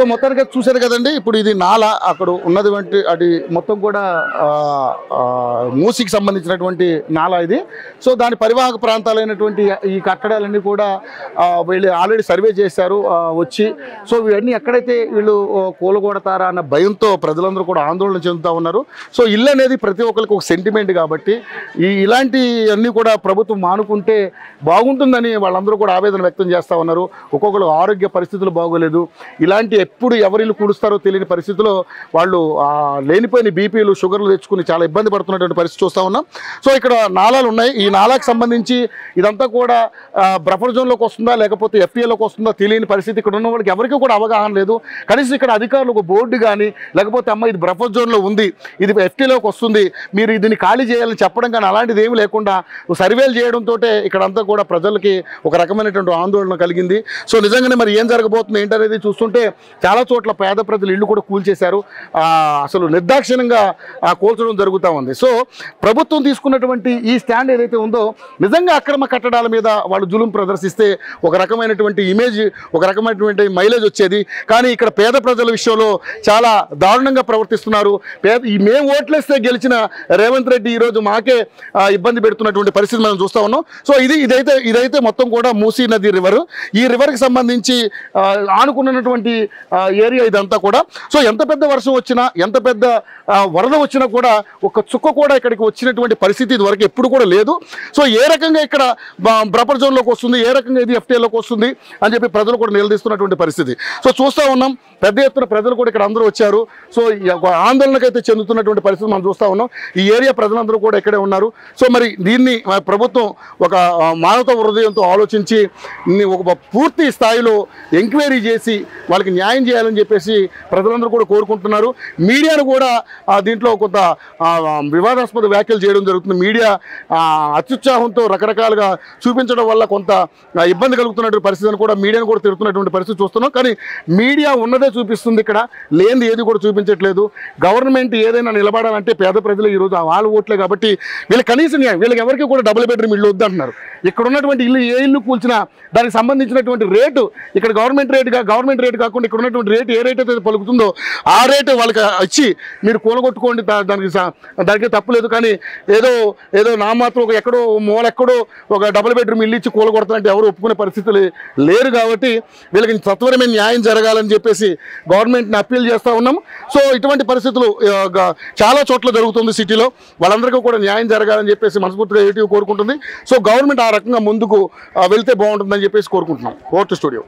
So మొత్తానికి చూశారు కదండి. ఇప్పుడు ఇది నాల అక్కడ ఉన్నటువంటి అది మొత్తం కూడా మూసికి సంబంధించినటువంటి నాల ఇది. సో దాని పరివాహక ప్రాంతాలైనటువంటి ఈ కట్టడాలన్నీ కూడా వీళ్ళు ఆల్రెడీ సర్వే చేశారు వచ్చి. సో ఇవన్నీ ఎక్కడైతే వీళ్ళు కూలగొడతారా అన్న భయంతో ప్రజలందరూ కూడా ఆందోళన చెందుతూ ఉన్నారు. సో ఇల్లు అనేది ప్రతి ఒక్కరికి ఒక సెంటిమెంట్ కాబట్టి ఇలాంటి అన్నీ కూడా ప్రభుత్వం మానుకుంటే బాగుంటుందని వాళ్ళందరూ కూడా ఆవేదన వ్యక్తం చేస్తూ ఉన్నారు. ఒక్కొక్కరు ఆరోగ్య పరిస్థితులు బాగోలేదు. ఇలాంటి ఎప్పుడు ఎవరిల్లు కూడుస్తారో తెలియని పరిస్థితిలో వాళ్ళు లేనిపోయిన బీపీలు షుగర్లు తెచ్చుకుని చాలా ఇబ్బంది పడుతున్నటువంటి పరిస్థితి చూస్తూ ఉన్నాం. సో ఇక్కడ నాలాలు ఉన్నాయి. ఈ నాలాకు సంబంధించి ఇదంతా కూడా బఫర్ జోన్లోకి వస్తుందా లేకపోతే ఎఫ్టీఏలోకి వస్తుందా తెలియని పరిస్థితి. ఇక్కడ ఉన్న వాళ్ళకి ఎవరికి కూడా అవగాహన లేదు. కనీసం ఇక్కడ అధికారులు ఒక బోర్డు కానీ లేకపోతే అమ్మ ఇది బఫర్ జోన్లో ఉంది, ఇది ఎఫ్టీలోకి వస్తుంది, మీరు దీన్ని ఖాళీ చేయాలని చెప్పడం కానీ అలాంటిది ఏమి లేకుండా సర్వేలు చేయడంతో ఇక్కడంతా కూడా ప్రజలకి ఒక రకమైనటువంటి ఆందోళన కలిగింది. సో నిజంగానే మరి ఏం జరగబోతుంది ఏంటనేది చూస్తుంటే చాలా చోట్ల పేద ప్రజలు ఇళ్ళు కూడా కూల్చేశారు. అసలు నిర్దాక్షిణ్యంగా కూల్చడం జరుగుతూ ఉంది. సో ప్రభుత్వం తీసుకున్నటువంటి ఈ స్టాండ్ ఏదైతే ఉందో నిజంగా అక్రమ కట్టడాల మీద వాళ్ళు జులుం ప్రదర్శిస్తే ఒక రకమైనటువంటి ఇమేజ్, ఒక రకమైనటువంటి మైలేజ్ వచ్చేది. కానీ ఇక్కడ పేద ప్రజల విషయంలో చాలా దారుణంగా ప్రవర్తిస్తున్నారు. మేము ఓట్లేస్తే గెలిచిన రేవంత్ రెడ్డి ఈరోజు మాకే ఇబ్బంది పెడుతున్నటువంటి పరిస్థితి మనం చూస్తూ ఉన్నాం. సో ఇదైతే మొత్తం కూడా మూసీ నది రివర్. ఈ రివర్కి సంబంధించి ఆనుకున్నటువంటి ఏరియా ఇదంతా కూడా. సో ఎంత పెద్ద వర్షం వచ్చినా ఎంత పెద్ద వరద వచ్చినా కూడా ఒక చుక్క కూడా ఇక్కడికి వచ్చినటువంటి పరిస్థితి ఇదివరకు ఎప్పుడు కూడా లేదు. సో ఏ రకంగా ఇక్కడ బఫర్ జోన్లోకి వస్తుంది, ఏ రకంగా ఇది ఎఫ్టీఏలోకి వస్తుంది అని చెప్పి ప్రజలు కూడా నిలదీస్తున్నటువంటి పరిస్థితి. సో చూస్తూ ఉన్నాం పెద్ద ఎత్తున ప్రజలు కూడా ఇక్కడ అందరూ వచ్చారు. సో ఆందోళనకైతే చెందుతున్నటువంటి పరిస్థితి మనం చూస్తూ ఉన్నాం. ఈ ఏరియా ప్రజలందరూ కూడా ఇక్కడే ఉన్నారు. సో మరి దీన్ని ప్రభుత్వం ఒక మానవతా హృదయంతో ఆలోచించి ఒక పూర్తి స్థాయిలో ఎంక్వైరీ చేసి వాళ్ళకి న్యాయం చేయాలని చెప్పేసి ప్రజలందరూ కూడా కోరుకుంటున్నారు. మీడియాను కూడా దీంట్లో కొంత వివాదాస్పద వ్యాఖ్యలు చేయడం జరుగుతుంది. మీడియా అత్యుత్సాహంతో రకరకాలుగా చూపించడం వల్ల కొంత ఇబ్బంది కలుగుతున్నటువంటి పరిస్థితిని కూడా మీడియాను కూడా తిడుతున్నటువంటి పరిస్థితి చూస్తున్నాం. కానీ మీడియా ఉన్నదే చూపిస్తుంది, ఇక్కడ లేనిది ఏది కూడా చూపించట్లేదు. గవర్నమెంట్ ఏదైనా నిలబడాలంటే పేద ప్రజలు ఈరోజు వాళ్ళ ఓట్లే కాబట్టి వీళ్ళకి కనీసం న్యాయం, వీళ్ళకి ఎవరికి కూడా డబుల్ బెడ్రూమ్ ఇల్లు వద్దంటున్నారు. ఇక్కడ ఉన్నటువంటి ఇల్లు ఏ ఇల్లు కూల్చినా దానికి సంబంధించినటువంటి రేటు ఇక్కడ గవర్నమెంట్ రేటు కాకుండా ఇక్కడ ఉన్నటువంటి రేటు ఏ రేట్ అయితే పలుకుతుందో ఆ రేటు వాళ్ళకి ఇచ్చి మీరు కూలగొట్టుకోండి, దానికి తప్పులేదు. కానీ ఏదో నా మాత్రం ఒక ఎక్కడో మూలెక్కడో ఒక డబుల్ బెడ్రూమ్ ఇల్లు ఇచ్చి కూలగొడతానంటే ఎవరు ఒప్పుకునే పరిస్థితులు లేరు. కాబట్టి వీళ్ళకి సత్వరమైన న్యాయం జరగాలని చెప్పేసి గవర్నమెంట్ని అప్పీల్ చేస్తూ ఉన్నాం. సో ఇటువంటి పరిస్థితులు చాలా చోట్ల జరుగుతుంది సిటీలో. వాళ్ళందరికీ కూడా న్యాయం జరగాలని చెప్పేసి మనస్ఫూర్తిగా ఏటీవీ కోరుకుంటుంది. సో గవర్నమెంట్ ఆ రకంగా ముందుకు వెళ్తే బాగుంటుందని చెప్పేసి కోరుకుంటున్నాం. Vote studio.